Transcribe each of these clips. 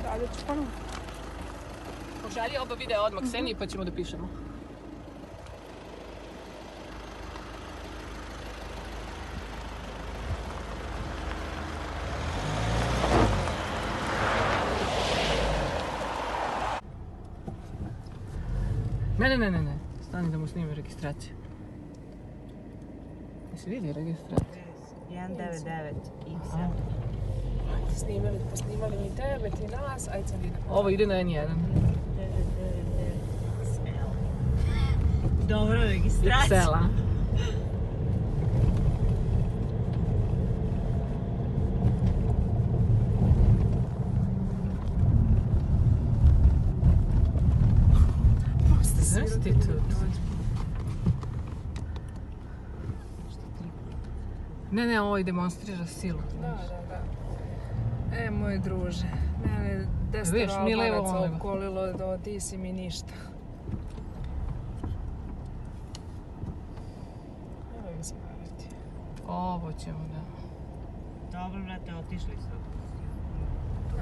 radit ću ponovno. Pošalji oba videa odmah Kseniji pa ćemo da pišemo. Ne. Stani da mu snimim registraciju. Jesi vidio registraciju? 199 XL. Ajde, posnimali mi tebe, ti nas, ajde sad idemo. Ovo ide na N1. Dobro, registracija. Sela. Znaš ti tu? Ne, ovo i demonstrira silu. Da. Moj druže, mene Viš, mi levo, Albanaca levo. opkolilo do ti si mi ništa. Evo im smarati. Ovo ćemo, da. Dobro, brate, otišli su.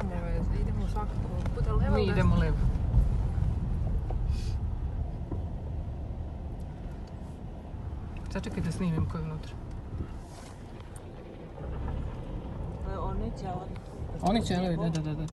Nemo veze, idemo svakako puta levo. Mi idemo levo. Sačekaj da snimim ko je unutra. Oni će Oni će, da.